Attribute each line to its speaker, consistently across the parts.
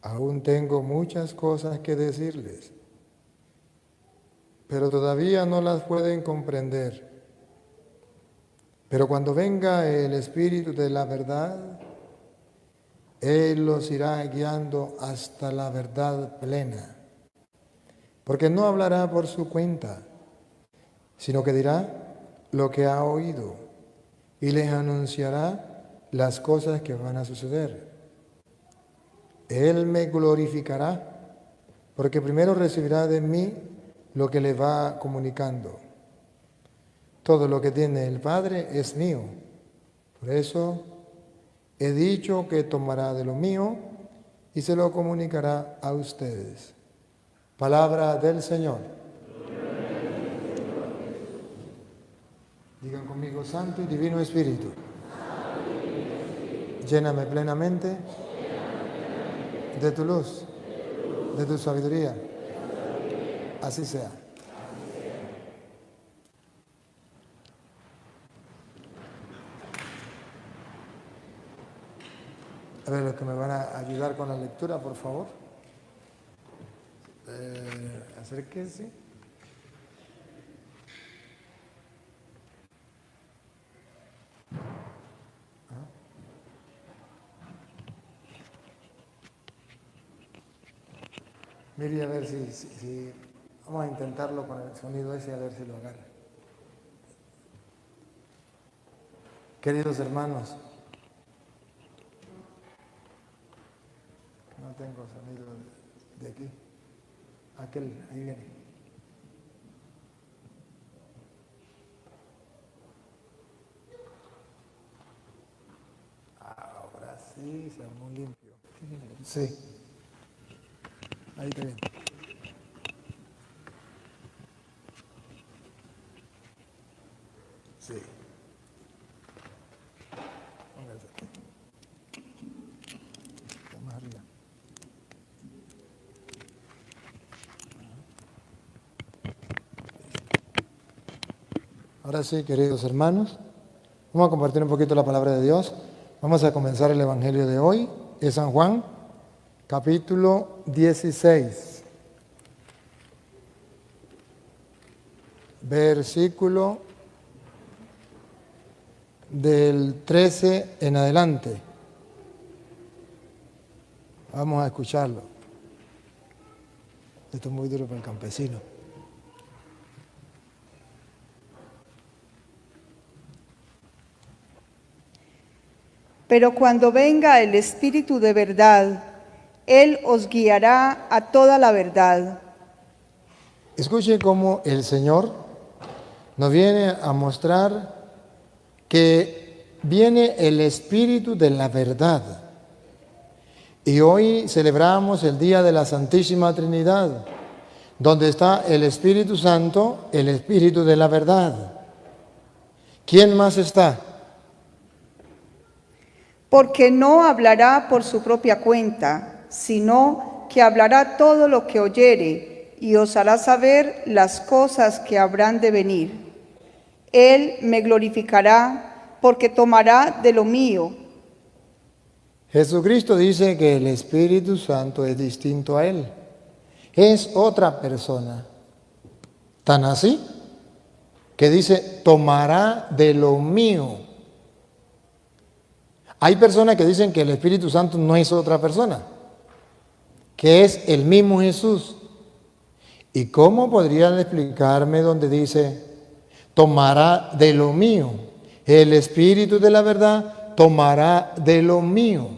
Speaker 1: Aún tengo muchas cosas que decirles, pero todavía no las pueden comprender. Pero cuando venga el Espíritu de la verdad, Él los irá guiando hasta la verdad plena. Porque no hablará por su cuenta, sino que dirá lo que ha oído y les anunciará las cosas que van a suceder. Él me glorificará, porque primero recibirá de mí lo que le va comunicando. Todo lo que tiene el Padre es mío. Por eso he dicho que tomará de lo mío y se lo comunicará a ustedes. Palabra del Señor. Digan conmigo, Santo y Divino Espíritu, lléname plenamente de tu luz, de tu sabiduría. Así sea. A ver, los que me van a ayudar con la lectura, por favor. Acérquense. Mire, a ver si vamos a intentarlo con el sonido ese, a ver si lo agarra. Queridos hermanos, no tengo sonido de aquí. Aquel, ahí viene. Ahora sí, se armó limpio. Sí. Ahí está bien. Sí. Póngase aquí. Está más arriba. Ahora sí, queridos hermanos, vamos a compartir un poquito la palabra de Dios. Vamos a comenzar el Evangelio de hoy, es San Juan, capítulo 16, versículo del 13 en adelante. Vamos a escucharlo. Esto es muy duro para el campesino.
Speaker 2: Pero cuando venga el Espíritu de verdad, Él os guiará a toda la verdad.
Speaker 1: Escuche cómo el Señor nos viene a mostrar que viene el Espíritu de la verdad. Y hoy celebramos el Día de la Santísima Trinidad, donde está el Espíritu Santo, el Espíritu de la verdad. ¿Quién más está?
Speaker 2: Porque no hablará por su propia cuenta, sino que hablará todo lo que oyere y os hará saber las cosas que habrán de venir. Él me glorificará porque tomará de lo mío.
Speaker 1: Jesucristo dice que el Espíritu Santo es distinto a Él. Es otra persona. Tan así que dice, tomará de lo mío. Hay personas que dicen que el Espíritu Santo no es otra persona, que es el mismo Jesús. ¿Y cómo podrían explicarme donde dice, tomará de lo mío? El Espíritu de la verdad tomará de lo mío.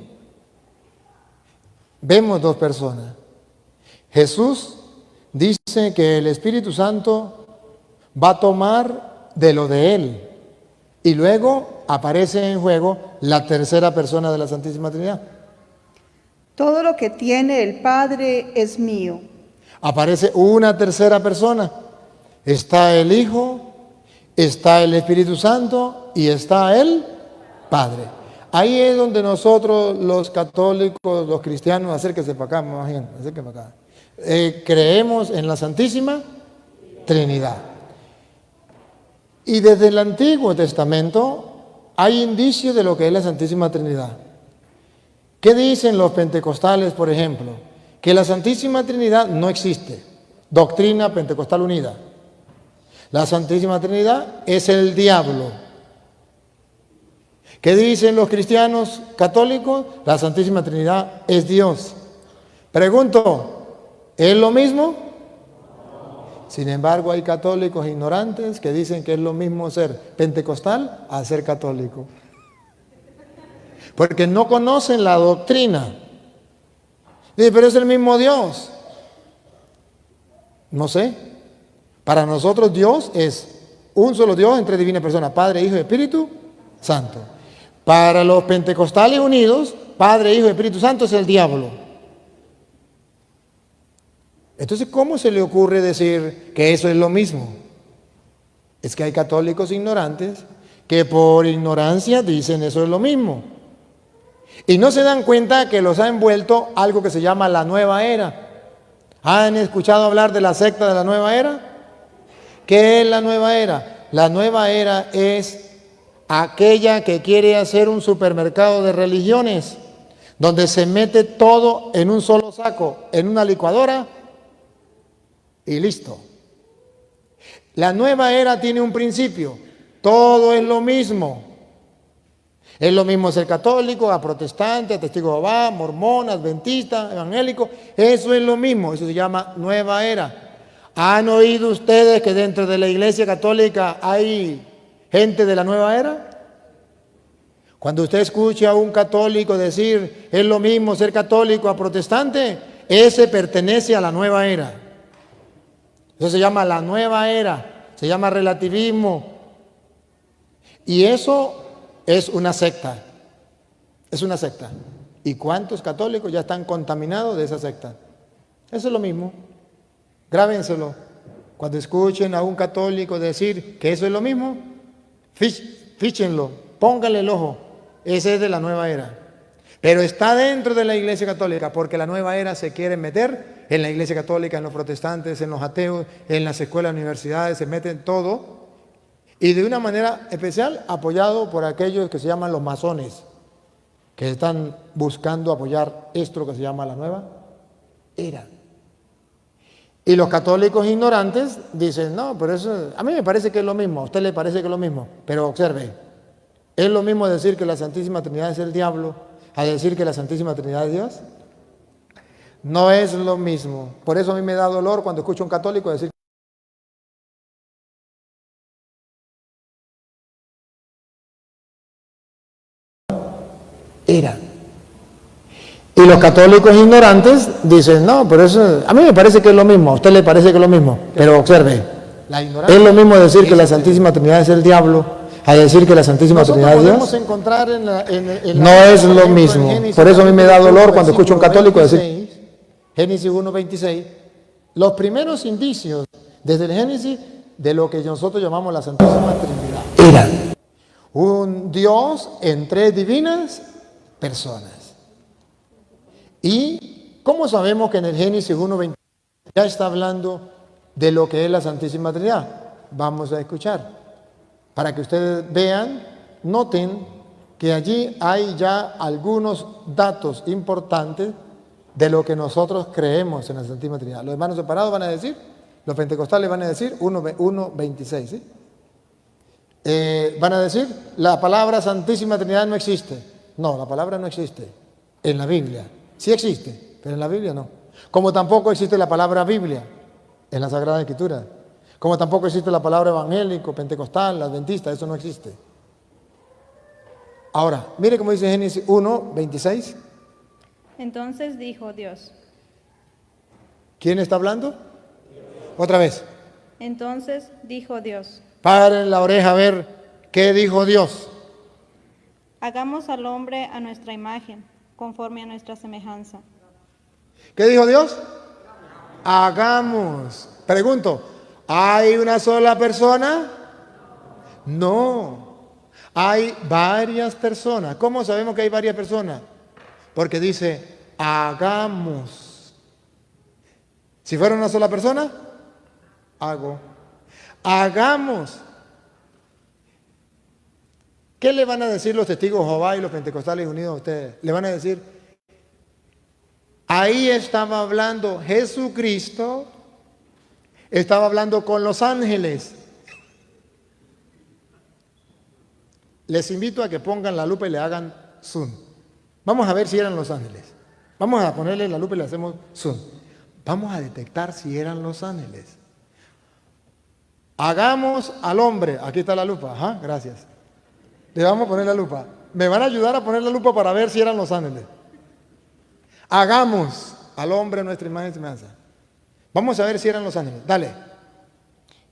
Speaker 1: Vemos dos personas. Jesús dice que el Espíritu Santo va a tomar de lo de Él. Y luego aparece en juego la tercera persona de la Santísima Trinidad.
Speaker 2: Todo lo que tiene el Padre es mío.
Speaker 1: Aparece una tercera persona. Está el Hijo, está el Espíritu Santo y está el Padre. Ahí es donde nosotros los católicos, los cristianos, acérquese para acá, más bien, acérquese para acá. Creemos en la Santísima Trinidad. Y desde el Antiguo Testamento hay indicios de lo que es la Santísima Trinidad. ¿Qué dicen los pentecostales, por ejemplo? Que la Santísima Trinidad no existe. Doctrina Pentecostal Unida. La Santísima Trinidad es el diablo. ¿Qué dicen los cristianos católicos? La Santísima Trinidad es Dios. Pregunto, ¿es lo mismo? Sin embargo, hay católicos ignorantes que dicen que es lo mismo ser pentecostal a ser católico. Porque no conocen la doctrina. Dice, pero es el mismo Dios. No sé. Para nosotros Dios es un solo Dios en tres divinas personas, Padre, Hijo y Espíritu Santo. Para los pentecostales unidos, Padre, Hijo y Espíritu Santo es el diablo. Entonces, ¿cómo se le ocurre decir que eso es lo mismo? Es que hay católicos ignorantes que por ignorancia dicen eso es lo mismo. Y no se dan cuenta que los ha envuelto algo que se llama la nueva era. ¿Han escuchado hablar de la secta de la nueva era? ¿Qué es la nueva era? La nueva era es aquella que quiere hacer un supermercado de religiones, donde se mete todo en un solo saco, en una licuadora, y listo. La nueva era tiene un principio. Todo es lo mismo. Es lo mismo ser católico, a protestante, a testigo de Jehová, mormón, adventista, evangélico. Eso es lo mismo. Eso se llama nueva era. ¿Han oído ustedes que dentro de la Iglesia Católica hay gente de la nueva era? Cuando usted escucha a un católico decir es lo mismo ser católico a protestante, ese pertenece a la nueva era. Eso se llama la nueva era, se llama relativismo. Y eso es una secta. Es una secta. ¿Y cuántos católicos ya están contaminados de esa secta? Eso es lo mismo. Grábenselo. Cuando escuchen a un católico decir que eso es lo mismo, fíchenlo, pónganle el ojo. Ese es de la nueva era. Pero está dentro de la Iglesia Católica, porque la nueva era se quiere meter en la Iglesia Católica, en los protestantes, en los ateos, en las escuelas, universidades, se meten todo. Y de una manera especial apoyado por aquellos que se llaman los masones, que están buscando apoyar esto que se llama la nueva era. Y los católicos ignorantes dicen, no, pero eso, a mí me parece que es lo mismo, a usted le parece que es lo mismo, pero observe, ¿es lo mismo decir que la Santísima Trinidad es el diablo a decir que la Santísima Trinidad es Dios? No es lo mismo. Por eso a mí me da dolor cuando escucho a un católico decir era. Y los católicos ignorantes dicen, no, pero eso, a mí me parece que es lo mismo, a usted le parece que es lo mismo, pero observe, es lo mismo decir que la Santísima Trinidad es el diablo a decir que la Santísima Trinidad es Dios. Encontrar no es lo mismo. Por eso a mí me da dolor cuando escucho a un católico decir, Génesis 1:26, los primeros indicios desde el Génesis de lo que nosotros llamamos la Santísima Trinidad. Era un Dios en tres divinas personas. ¿Y cómo sabemos que en el Génesis 1:26 ya está hablando de lo que es la Santísima Trinidad? Vamos a escuchar. Para que ustedes vean, noten que allí hay ya algunos datos importantes de lo que nosotros creemos en la Santísima Trinidad. Los hermanos separados van a decir, los pentecostales van a decir 1:26, ¿sí? Van a decir, la palabra Santísima Trinidad no existe. No, la palabra no existe en la Biblia. Sí existe, pero en la Biblia no. Como tampoco existe la palabra Biblia en la Sagrada Escritura. Como tampoco existe la palabra evangélico, pentecostal, adventista, eso no existe. Ahora, mire cómo dice Génesis 1:26.
Speaker 3: Entonces dijo Dios.
Speaker 1: ¿Quién está hablando? Otra vez.
Speaker 3: Entonces dijo Dios.
Speaker 1: Paren la oreja a ver qué dijo Dios.
Speaker 3: Hagamos al hombre a nuestra imagen, conforme a nuestra semejanza.
Speaker 1: ¿Qué dijo Dios? Hagamos. Pregunto, ¿hay una sola persona? No. Hay varias personas. ¿Cómo sabemos que hay varias personas? Porque dice, hagamos. Si fuera una sola persona, hago. Hagamos. ¿Qué le van a decir los testigos de Jehová y los pentecostales unidos a ustedes? Le van a decir, Ahí estaba hablando Jesucristo, estaba hablando con los ángeles. Les invito a que pongan la lupa y le hagan zoom. Vamos a ver si eran los ángeles. Vamos a ponerle la lupa y le hacemos zoom. Vamos a detectar si eran los ángeles. Hagamos al hombre. Aquí está la lupa. Ajá, gracias. Le vamos a poner la lupa. Me van a ayudar a poner la lupa para ver si eran los ángeles. Hagamos al hombre nuestra imagen y semejanza. Vamos a ver si eran los ángeles. Dale.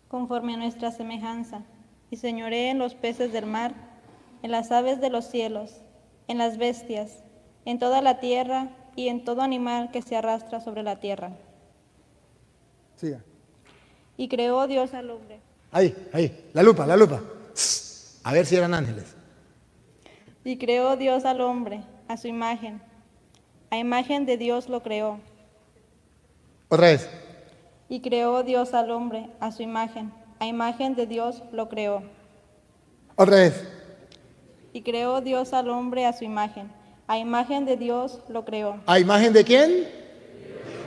Speaker 3: Conforme a nuestra semejanza, y señoree en los peces del mar, en las aves de los cielos, en las bestias, en toda la tierra y en todo animal que se arrastra sobre la tierra.
Speaker 1: Siga.
Speaker 3: Y creó Dios al hombre.
Speaker 1: Ahí, la lupa, la lupa. A ver si eran ángeles.
Speaker 3: Y creó Dios al hombre a su imagen. A imagen de Dios lo creó.
Speaker 1: Otra vez.
Speaker 3: Y creó Dios al hombre a su imagen. A imagen de Dios lo creó.
Speaker 1: Otra vez.
Speaker 3: Y creó Dios al hombre a su imagen. A imagen de Dios lo creó.
Speaker 1: ¿A imagen de quién?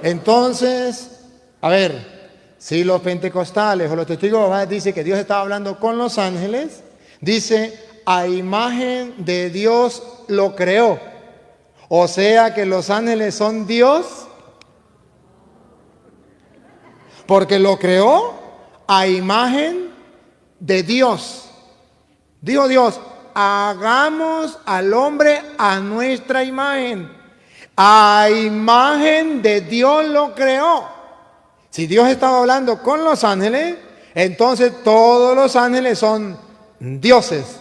Speaker 1: Entonces, a ver, si los pentecostales o los testigos de Jehová dicen que Dios estaba hablando con los ángeles, dice, a imagen de Dios lo creó. O sea que los ángeles son Dios, porque lo creó a imagen de Dios. Dijo Dios, hagamos al hombre a nuestra imagen. A imagen de Dios lo creó. Si Dios estaba hablando con los ángeles, entonces todos los ángeles son dioses.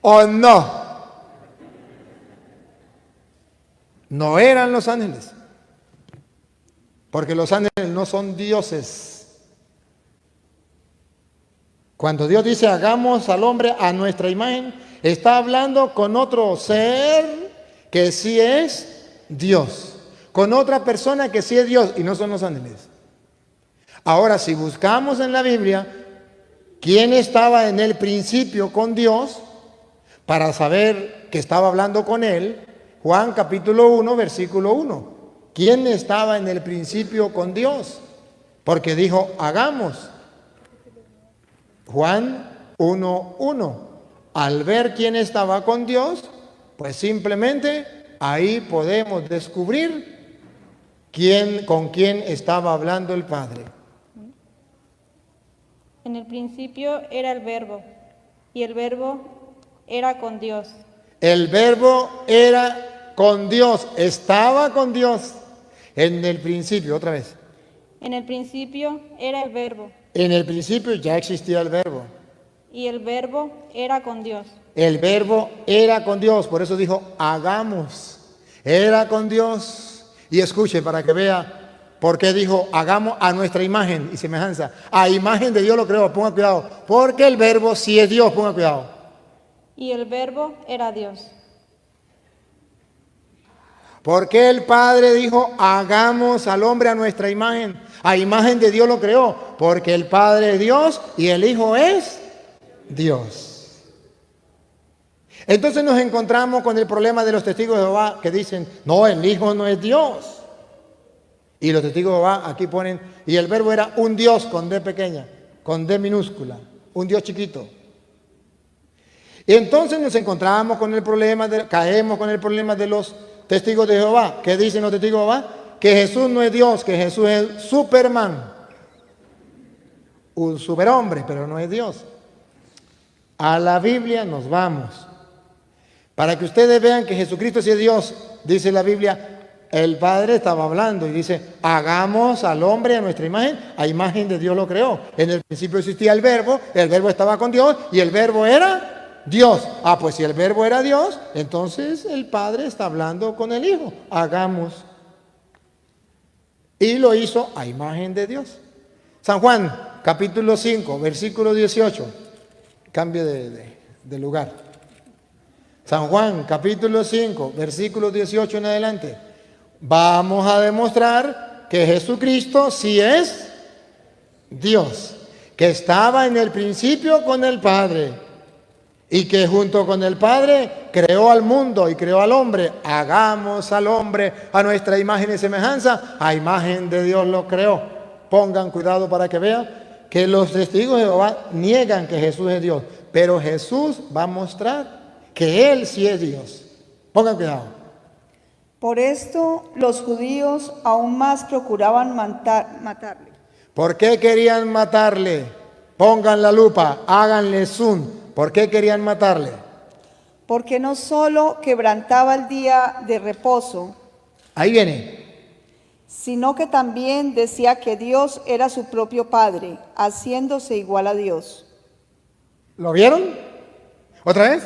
Speaker 1: ¿O no? No eran los ángeles, porque los ángeles no son dioses. Cuando Dios dice hagamos al hombre a nuestra imagen, está hablando con otro ser que sí es Dios, con otra persona que sí es Dios y no son los ángeles. Ahora, si buscamos en la Biblia quién estaba en el principio con Dios, para saber que estaba hablando con él, Juan capítulo 1, versículo 1. ¿Quién estaba en el principio con Dios? Porque dijo, hagamos. Juan 1, 1. Al ver quién estaba con Dios, pues simplemente ahí podemos descubrir con quién estaba hablando el Padre.
Speaker 3: En el principio era el Verbo, y el Verbo era con Dios.
Speaker 1: El Verbo era con Dios, estaba con Dios. En el principio, otra vez.
Speaker 3: En el principio era el Verbo,
Speaker 1: En el principio ya existía el Verbo.
Speaker 3: y el Verbo era con Dios.
Speaker 1: El Verbo era con Dios, por eso dijo, hagamos. Era con Dios. Y escuche para que vea por qué dijo, hagamos a nuestra imagen y semejanza. A imagen de Dios lo creó, ponga cuidado. Porque el Verbo sí es Dios, ponga cuidado.
Speaker 3: Y el Verbo era Dios.
Speaker 1: Porque el Padre dijo, hagamos al hombre a nuestra imagen. A imagen de Dios lo creó. Porque el Padre es Dios y el Hijo es Dios. Entonces nos encontramos con el problema de los testigos de Jehová que dicen, no, el Hijo no es Dios. Y los testigos de Jehová aquí ponen, y el Verbo era un Dios con D pequeña, con D minúscula, un Dios chiquito. Y entonces nos encontramos con el problema, caemos con el problema de los testigos de Jehová. ¿Qué dicen los testigos de Jehová? Que Jesús no es Dios, que Jesús es Superman. Un superhombre, pero no es Dios. A la Biblia nos vamos. Para que ustedes vean que Jesucristo sí es Dios, dice la Biblia, el Padre estaba hablando y dice, hagamos al hombre a nuestra imagen, a imagen de Dios lo creó. En el principio existía el Verbo estaba con Dios y el Verbo era Dios. Ah, pues si el Verbo era Dios, entonces el Padre está hablando con el Hijo. Hagamos. Y lo hizo a imagen de Dios. San Juan, capítulo 5, versículo 18. Cambio de lugar. San Juan, capítulo 5, versículo 18 en adelante. Vamos a demostrar que Jesucristo sí es Dios, que estaba en el principio con el Padre. y que junto con el Padre creó al mundo y creó al hombre. Hagamos al hombre a nuestra imagen y semejanza. A imagen de Dios lo creó. Pongan cuidado para que vean que los testigos de Jehová niegan que Jesús es Dios, pero Jesús va a mostrar que Él sí es Dios. Pongan cuidado.
Speaker 2: Por esto los judíos aún más procuraban matarle.
Speaker 1: ¿Por qué querían matarle? Pongan la lupa, háganle zoom. ¿Por qué querían matarle?
Speaker 2: Porque no solo quebrantaba el día de reposo,
Speaker 1: Ahí viene.
Speaker 2: sino que también decía que Dios era su propio Padre, haciéndose igual a Dios.
Speaker 1: ¿Lo vieron? ¿Otra vez?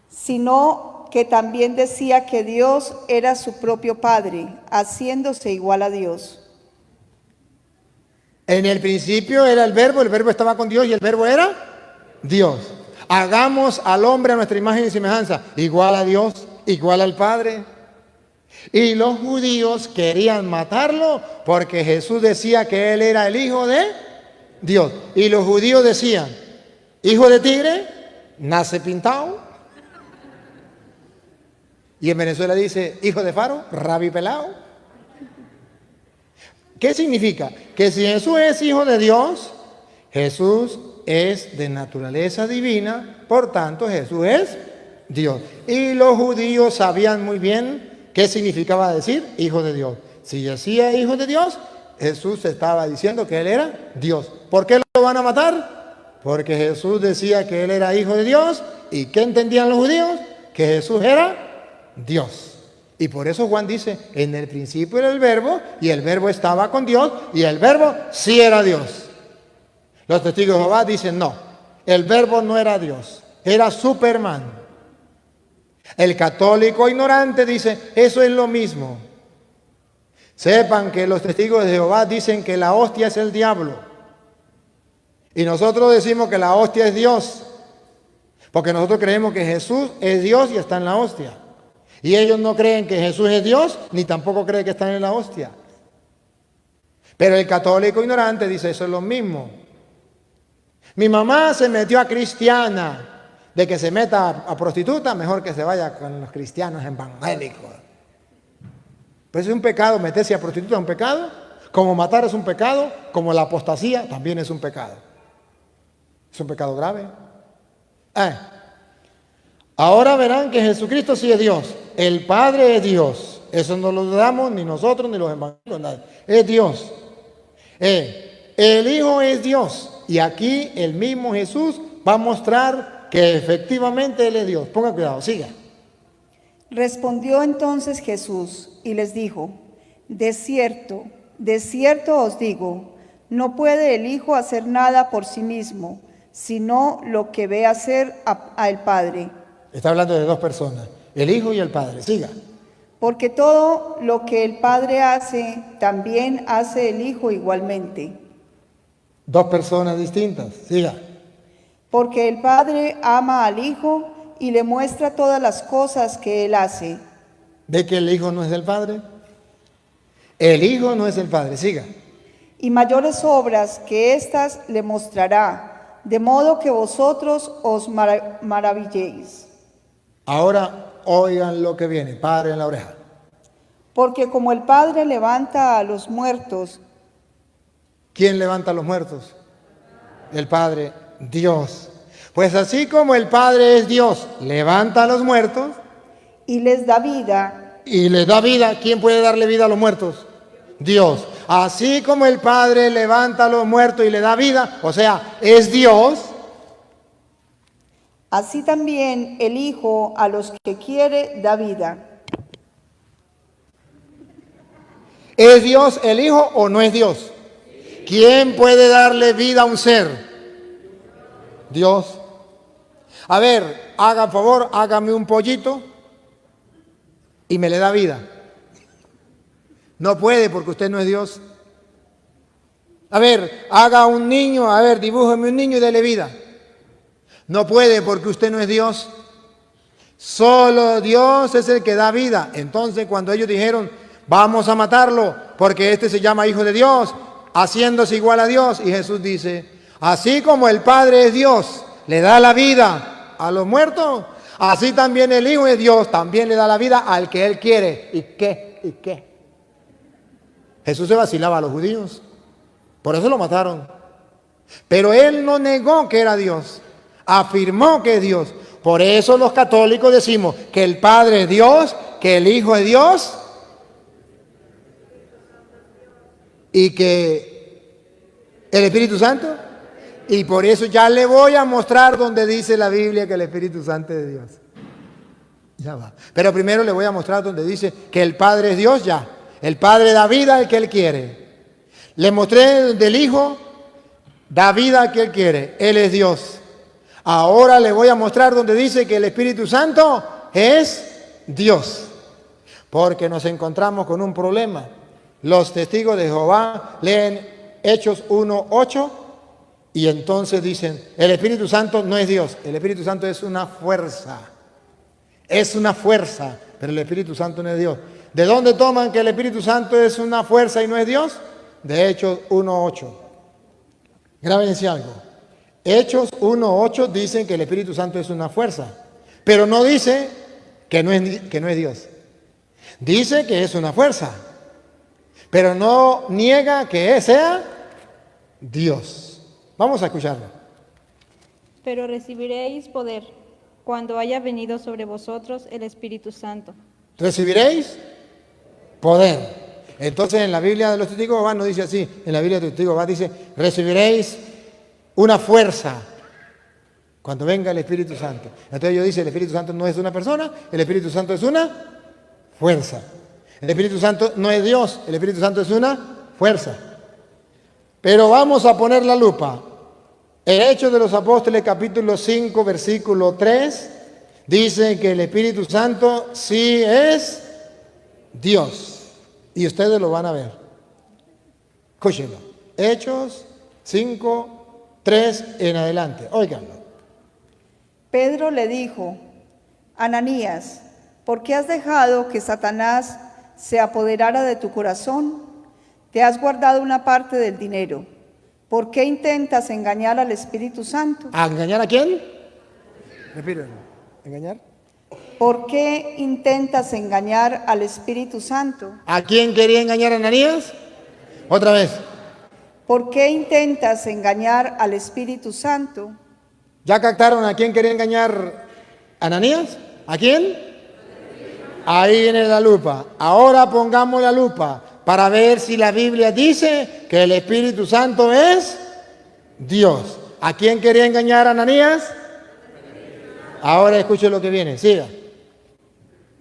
Speaker 2: Sino que también decía que Dios era su propio Padre, haciéndose igual a Dios.
Speaker 1: En el principio era el verbo estaba con Dios y el verbo era Dios. Hagamos al hombre a nuestra imagen y semejanza, igual a Dios, igual al Padre. Y los judíos querían matarlo porque Jesús decía que Él era el Hijo de Dios. Y los judíos decían, hijo de tigre, nace pintado. Y en Venezuela dice, hijo de faro, rabi pelado. ¿Qué significa? Que si Jesús es hijo de Dios, Jesús es de naturaleza divina, por tanto Jesús es Dios. Y los judíos sabían muy bien qué significaba decir hijo de Dios. Si decía hijo de Dios, Jesús estaba diciendo que Él era Dios. ¿Por qué lo van a matar? Porque Jesús decía que Él era hijo de Dios. ¿Y qué entendían los judíos? Que Jesús era Dios. Y por eso Juan dice, en el principio era el verbo, y el verbo estaba con Dios, y el verbo sí era Dios. Los testigos de Jehová dicen, no, el verbo no era Dios, era Superman. El católico ignorante dice, eso es lo mismo. Sepan que los testigos de Jehová dicen que la hostia es el diablo. Y nosotros decimos que la hostia es Dios, porque nosotros creemos que Jesús es Dios y está en la hostia. Y ellos no creen que Jesús es Dios, ni tampoco creen que están en la hostia. Pero el católico ignorante dice, eso es lo mismo. Mi mamá se metió a cristiana. De que se meta a prostituta, mejor que se vaya con los cristianos evangélicos. Pues es un pecado, meterse a prostituta es un pecado. Como matar es un pecado, como la apostasía también es un pecado. Es un pecado grave. Ahora verán que Jesucristo sí es Dios. El Padre es Dios. Eso no lo dudamos ni nosotros ni los evangélicos, nadie. Es Dios. El Hijo es Dios. Y aquí el mismo Jesús va a mostrar que efectivamente Él es Dios. Ponga cuidado, siga.
Speaker 2: Respondió entonces Jesús y les dijo, de cierto os digo, no puede el Hijo hacer nada por sí mismo, sino lo que ve hacer al Padre.
Speaker 1: Está hablando de dos personas, el Hijo y el Padre. Siga.
Speaker 2: Porque todo lo que el Padre hace, también hace el Hijo igualmente.
Speaker 1: Dos personas distintas. Siga.
Speaker 2: Porque el Padre ama al Hijo y le muestra todas las cosas que Él hace.
Speaker 1: ¿Ve que el Hijo no es del Padre? El Hijo no es el Padre. Siga.
Speaker 2: Y mayores obras que éstas le mostrará, de modo que vosotros os maravilléis.
Speaker 1: Ahora oigan lo que viene. Padre en la oreja.
Speaker 2: Porque como el Padre levanta a los muertos.
Speaker 1: ¿Quién levanta a los muertos? El Padre, Dios. Pues así como el Padre es Dios, levanta a los muertos.
Speaker 2: Y les da vida.
Speaker 1: Y les da vida. ¿Quién puede darle vida a los muertos? Dios. Así como el Padre levanta a los muertos y le da vida, o sea, es Dios.
Speaker 2: Así también el Hijo a los que quiere da vida.
Speaker 1: ¿Es Dios el Hijo o no es Dios? ¿Quién puede darle vida a un ser? Dios. A ver, haga favor, hágame un pollito y me le da vida. No puede porque usted no es Dios. A ver, haga un niño, a ver, dibújeme un niño y dele vida. No puede porque usted no es Dios. Solo Dios es el que da vida. Entonces cuando ellos dijeron, vamos a matarlo porque este se llama Hijo de Dios, haciéndose igual a Dios, y Jesús dice, así como el Padre es Dios, le da la vida a los muertos, así también el Hijo de Dios también le da la vida al que Él quiere. ¿Y qué? ¿Y qué? Jesús se vacilaba a los judíos, por eso lo mataron. Pero Él no negó que era Dios, afirmó que es Dios. Por eso los católicos decimos que el Padre es Dios, que el Hijo es Dios y que el Espíritu Santo. Y por eso ya le voy a mostrar donde dice la Biblia que el Espíritu Santo es de Dios. Ya va. Pero primero le voy a mostrar donde dice que el Padre es Dios ya. El Padre da vida al que Él quiere. Le mostré del Hijo, da vida al que Él quiere. Él es Dios. Ahora le voy a mostrar donde dice que el Espíritu Santo es Dios. Porque nos encontramos con un problema. Los testigos de Jehová leen Hechos 1:8 y entonces dicen, el Espíritu Santo no es Dios. El Espíritu Santo es una fuerza. Es una fuerza, pero el Espíritu Santo no es Dios. ¿De dónde toman que el Espíritu Santo es una fuerza y no es Dios? De Hechos 1:8. Grábense algo. Hechos 1:8 dicen que el Espíritu Santo es una fuerza, pero no dice que no es Dios. Dice que es una fuerza, pero no niega que sea Dios. Vamos a escucharlo.
Speaker 3: Pero recibiréis poder cuando haya venido sobre vosotros el Espíritu Santo.
Speaker 1: Recibiréis poder. Entonces en la Biblia de los testigos de Jehová no dice así. En la Biblia de los testigos de Jehová dice, recibiréis una fuerza cuando venga el Espíritu Santo. Entonces yo dice, el Espíritu Santo no es una persona, el Espíritu Santo es una fuerza. El Espíritu Santo no es Dios, el Espíritu Santo es una fuerza. Pero vamos a poner la lupa. El Hechos de los Apóstoles, capítulo 5, versículo 3, dice que el Espíritu Santo sí es Dios. Y ustedes lo van a ver. Escúchenlo. Hechos 5, 3 en adelante. Óiganlo.
Speaker 2: Pedro le dijo, Ananías, ¿por qué has dejado que Satanás se apoderara de tu corazón? Te has guardado una parte del dinero. ¿Por qué intentas engañar al Espíritu Santo?
Speaker 1: ¿A engañar a quién? Repítelo. ¿Engañar?
Speaker 2: ¿Por qué intentas engañar al Espíritu Santo?
Speaker 1: ¿A quién quería engañar a Ananías? Otra vez.
Speaker 2: ¿Por qué intentas engañar al Espíritu Santo?
Speaker 1: ¿Ya captaron a quién quería engañar a Ananías? ¿A quién? Ahí viene la lupa. Ahora pongamos la lupa para ver si la Biblia dice que el Espíritu Santo es Dios. ¿A quién quería engañar a Ananías? Ahora escuche lo que viene. Siga.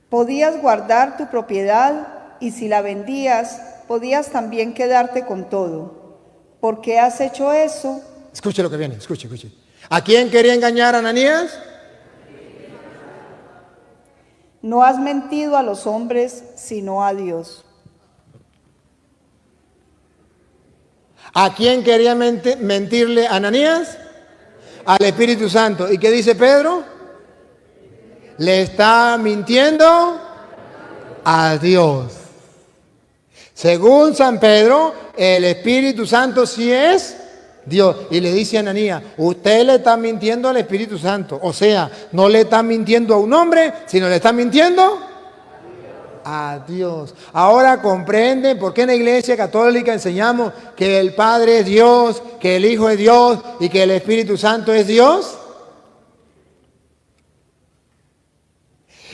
Speaker 2: Podías guardar tu propiedad y si la vendías, podías también quedarte con todo. ¿Por qué has hecho eso?
Speaker 1: Escuche lo que viene. Escuche. ¿A quién quería engañar a Ananías?
Speaker 2: No has mentido a los hombres, sino a Dios.
Speaker 1: ¿A quién quería mentirle a Ananías? Al Espíritu Santo. ¿Y qué dice Pedro? Le está mintiendo a Dios. Según San Pedro, el Espíritu Santo sí es Dios. Y le dice a Ananías, usted le está mintiendo al Espíritu Santo. O sea, no le está mintiendo a un hombre, sino le está mintiendo a Dios. Ahora comprenden por qué en la Iglesia Católica enseñamos que el Padre es Dios, que el Hijo es Dios y que el Espíritu Santo es Dios.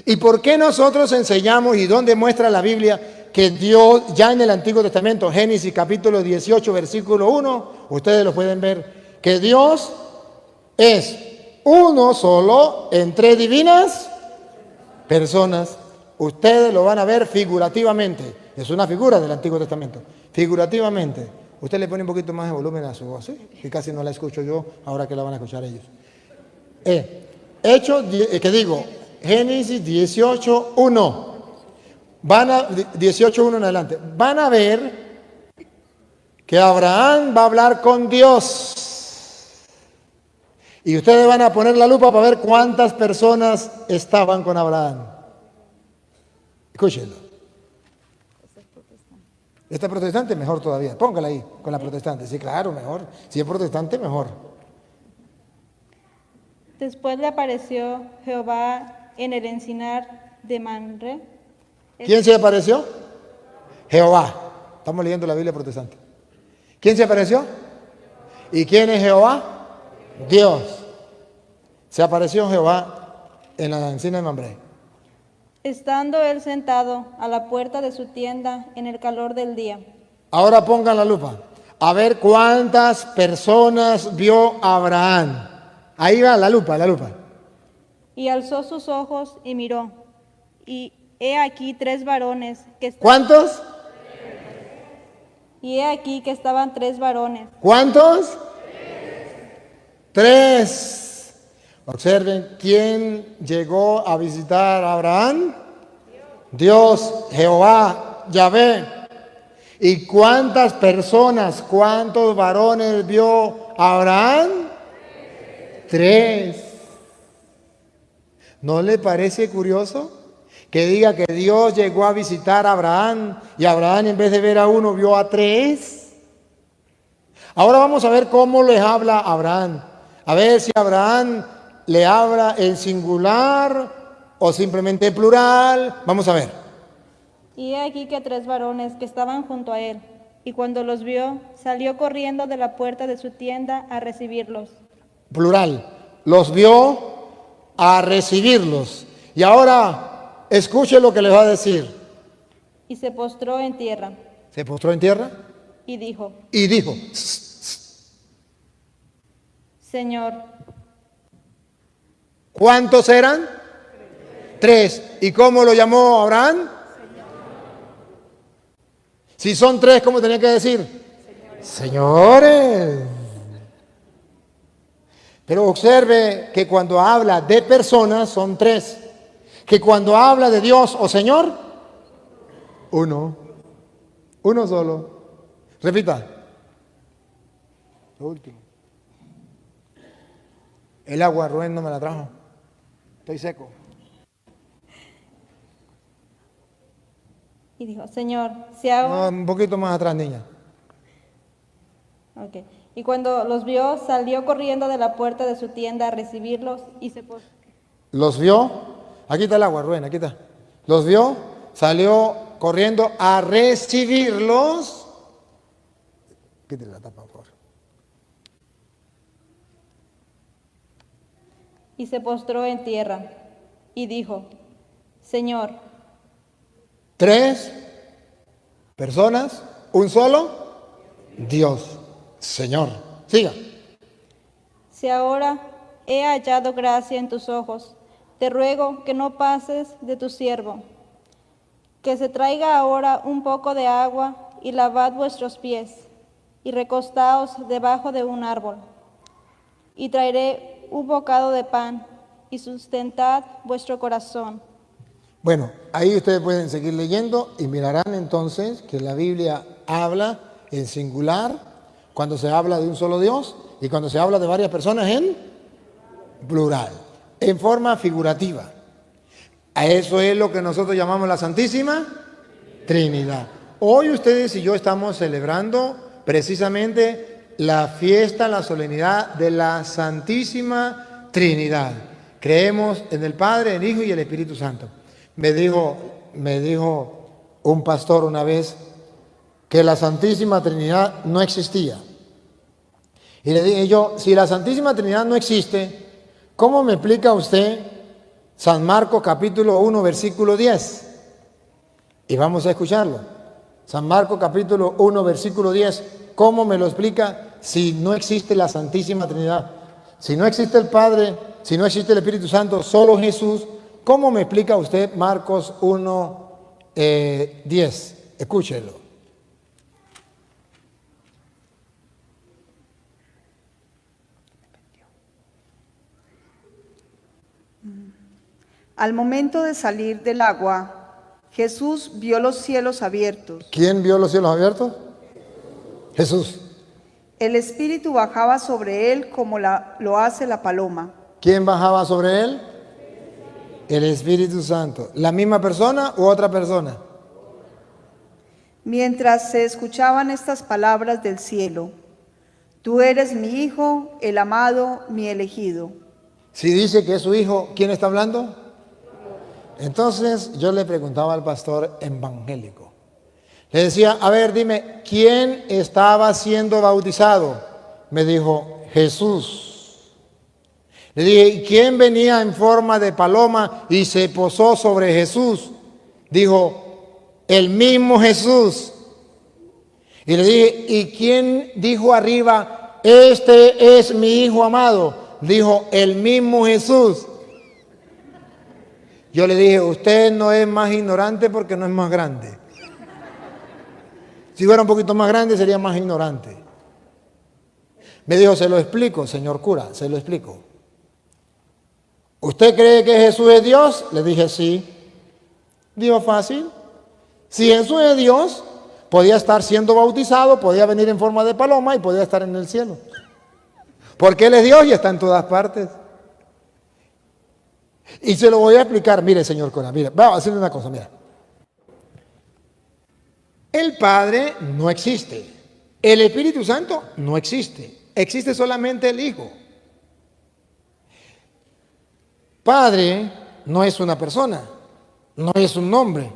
Speaker 1: ¿Y por qué nosotros enseñamos y dónde muestra la Biblia que Dios, ya en el Antiguo Testamento, Génesis capítulo 18, versículo 1, ustedes lo pueden ver, que Dios es uno solo en tres divinas personas? Ustedes lo van a ver figurativamente. Es una figura del Antiguo Testamento. Figurativamente. Usted le pone un poquito más de volumen a su voz, ¿sí? Que casi no la escucho yo, ahora que la van a escuchar ellos. Génesis 18, 1. 18, 1 en adelante. Van a ver que Abraham va a hablar con Dios. Y ustedes van a poner la lupa para ver cuántas personas estaban con Abraham. Escúchenlo. ¿Esta protestante? Mejor todavía. Póngala ahí con la protestante. Sí, claro, mejor. Si es protestante, mejor.
Speaker 3: Después le apareció Jehová en el encinar de Mamre.
Speaker 1: ¿Quién se apareció? Jehová. Estamos leyendo la Biblia protestante. ¿Quién se apareció? ¿Y quién es Jehová? Dios. Se apareció Jehová en la encina de Mamre.
Speaker 3: Estando él sentado a la puerta de su tienda en el calor del día.
Speaker 1: Ahora pongan la lupa. A ver cuántas personas vio Abraham. Ahí va la lupa, la lupa.
Speaker 3: Y alzó sus ojos y miró. Y he aquí 3 varones que estaban.
Speaker 1: ¿Cuántos?
Speaker 3: Y he aquí que estaban 3 varones.
Speaker 1: ¿Cuántos? 3. Observen, ¿quién llegó a visitar a Abraham? Dios, Jehová, Yahvé. ¿Y cuántas personas, cuántos varones vio Abraham? 3. ¿No le parece curioso que diga que Dios llegó a visitar a Abraham y Abraham en vez de ver a uno vio a 3? Ahora vamos a ver cómo les habla Abraham. A ver si Abraham le habla en singular o simplemente en plural. Vamos a ver.
Speaker 3: Y he aquí que 3 varones que estaban junto a él. Y cuando los vio, salió corriendo de la puerta de su tienda a recibirlos.
Speaker 1: Plural. Los vio a recibirlos. Y ahora escuche lo que les va a decir.
Speaker 3: Y se postró en tierra.
Speaker 1: ¿Se postró en tierra?
Speaker 3: Y dijo,
Speaker 1: Y dijo,
Speaker 3: Señor,
Speaker 1: ¿cuántos eran? 3. ¿Y cómo lo llamó Abraham? Si son 3, ¿cómo tenía que decir? Señores. Pero observe que cuando habla de personas son 3. Que cuando habla de Dios o Señor, 1. 1 solo. Repita. Lo último. El agua, Rubén no me la trajo. Estoy seco.
Speaker 3: y dijo, Señor, si hago...
Speaker 1: No, un poquito más atrás, niña.
Speaker 3: Ok. Y cuando los vio, salió corriendo de la puerta de su tienda a recibirlos y se postró.
Speaker 1: Los vio. Aquí está el agua, Rubén, aquí está. Los vio, salió corriendo a recibirlos. Quítale la tapa, por favor.
Speaker 3: Y se postró en tierra y dijo, Señor.
Speaker 1: 3 personas, un solo Dios, Señor. Siga.
Speaker 3: Si ahora he hallado gracia en tus ojos, te ruego que no pases de tu siervo, que se traiga ahora un poco de agua y lavad vuestros pies, y recostaos debajo de un árbol, y traeré un bocado de pan, y sustentad vuestro corazón.
Speaker 1: Bueno, ahí ustedes pueden seguir leyendo y mirarán entonces que la Biblia habla en singular cuando se habla de un solo Dios y cuando se habla de varias personas en plural, en forma figurativa. A eso es lo que nosotros llamamos la Santísima Trinidad. Hoy ustedes y yo estamos celebrando precisamente la fiesta, la solemnidad de la Santísima Trinidad. Creemos en el Padre, el Hijo y el Espíritu Santo. Me dijo un pastor una vez que la Santísima Trinidad no existía. Y le dije yo, si la Santísima Trinidad no existe, ¿cómo me explica usted San Marcos capítulo 1, versículo 10? Y vamos a escucharlo. San Marcos capítulo 1, versículo 10. ¿Cómo me lo explica si no existe la Santísima Trinidad? Si no existe el Padre, si no existe el Espíritu Santo, solo Jesús. ¿Cómo me explica usted Marcos 1, 10? Escúchelo.
Speaker 2: Al momento de salir del agua, Jesús vio los cielos abiertos.
Speaker 1: ¿Quién vio los cielos abiertos? Jesús.
Speaker 2: El Espíritu bajaba sobre él como lo hace la paloma.
Speaker 1: ¿Quién bajaba sobre él? El Espíritu Santo. ¿La misma persona u otra persona?
Speaker 2: Mientras se escuchaban estas palabras del cielo, tú eres mi Hijo, el amado, mi elegido.
Speaker 1: Si dice que es su hijo, ¿quién está hablando? Entonces yo le preguntaba al pastor evangélico. Le decía, a ver, dime, ¿quién estaba siendo bautizado? Me dijo, Jesús. Le dije, ¿y quién venía en forma de paloma y se posó sobre Jesús? Dijo, el mismo Jesús. Y le dije, ¿y quién dijo arriba, este es mi hijo amado? Dijo, el mismo Jesús. Yo le dije, usted no es más ignorante porque no es más grande. Si fuera un poquito más grande sería más ignorante. Me dijo, se lo explico, señor cura, se lo explico. ¿Usted cree que Jesús es Dios? Le dije, sí. Dijo, fácil. Si Jesús es Dios, podía estar siendo bautizado, podía venir en forma de paloma y podía estar en el cielo. Porque Él es Dios y está en todas partes. Y se lo voy a explicar. Mire, señor cura, mire, vamos a hacerle una cosa, mira. El Padre no existe. El Espíritu Santo no existe. Existe solamente el Hijo. Padre no es una persona, no es un nombre.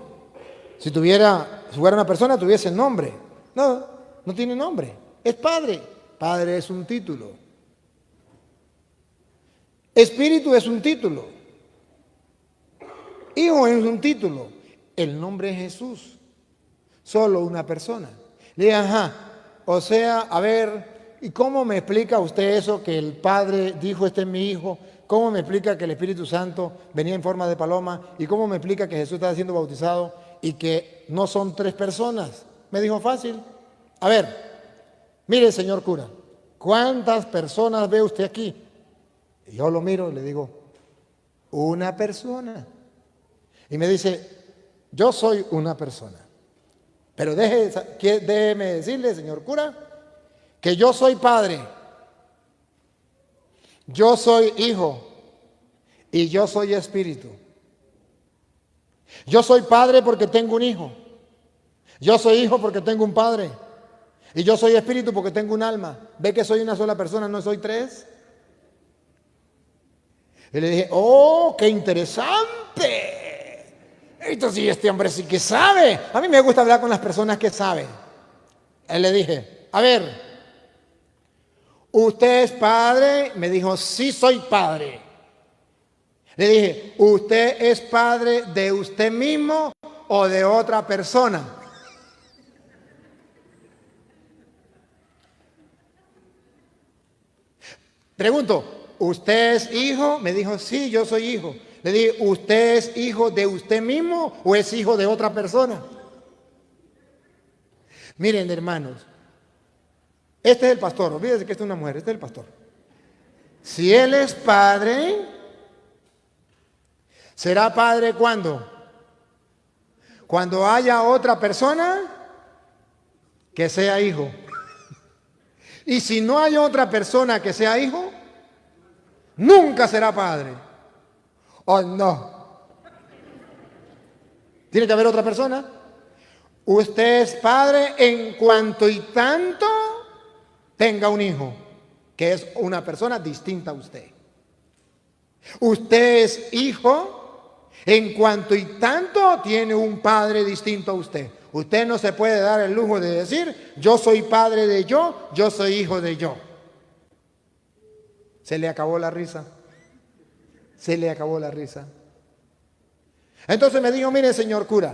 Speaker 1: Si fuera una persona, tuviese nombre. No, no tiene nombre. Es Padre. Padre es un título. Espíritu es un título. Hijo es un título. El nombre es Jesús. Solo una persona. Le dije, ajá, o sea, a ver, ¿y cómo me explica usted eso que el Padre dijo, este es mi Hijo? ¿Cómo me explica que el Espíritu Santo venía en forma de paloma? ¿Y cómo me explica que Jesús estaba siendo bautizado y que no son tres personas? Me dijo, fácil. A ver, mire, señor cura, ¿cuántas personas ve usted aquí? Y yo lo miro y le digo, una persona. Y me dice, yo soy una persona. Pero déjeme decirle, señor cura, que yo soy padre, yo soy hijo y yo soy espíritu. Yo soy padre porque tengo un hijo. Yo soy hijo porque tengo un padre. Y yo soy espíritu porque tengo un alma. ¿Ve que soy una sola persona, no soy tres? Y le dije, oh, qué interesante. Entonces, este hombre sí que sabe. A mí me gusta hablar con las personas que saben. Le dije, a ver, ¿usted es padre? Me dijo, sí soy padre. Le dije, ¿usted es padre de usted mismo o de otra persona? Pregunto, ¿usted es hijo? Me dijo, sí, yo soy hijo. Le dije, ¿usted es hijo de usted mismo o es hijo de otra persona? Miren, hermanos, este es el pastor, olvídense que esta es una mujer, este es el pastor. Si él es padre, ¿será padre cuándo? Cuando haya otra persona que sea hijo. Y si no hay otra persona que sea hijo, nunca será padre. ¿O no? ¿Tiene que haber otra persona? Usted es padre en cuanto y tanto tenga un hijo, que es una persona distinta a usted. Usted es hijo en cuanto y tanto tiene un padre distinto a usted. Usted no se puede dar el lujo de decir, yo soy padre de yo soy hijo de yo. Se le acabó la risa. Se le acabó la risa. Entonces me dijo, mire, señor cura,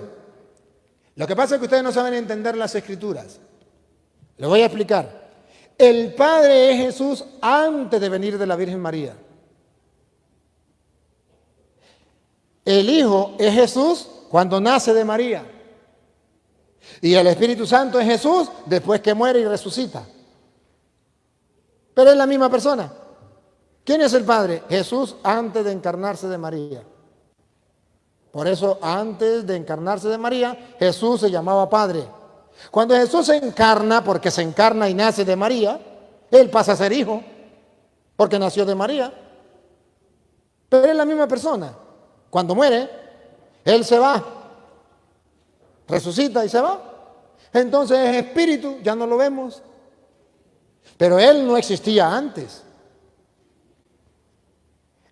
Speaker 1: lo que pasa es que ustedes no saben entender las escrituras. Le voy a explicar. El Padre es Jesús antes de venir de la Virgen María. El Hijo es Jesús cuando nace de María. Y el Espíritu Santo es Jesús después que muere y resucita. Pero es la misma persona. ¿Quién es el Padre? Jesús antes de encarnarse de María. Por eso, antes de encarnarse de María, Jesús se llamaba Padre. Cuando Jesús se encarna, porque se encarna y nace de María, Él pasa a ser hijo, porque nació de María. Pero es la misma persona. Cuando muere, Él se va, resucita y se va. Entonces es espíritu, ya no lo vemos. Pero Él no existía antes.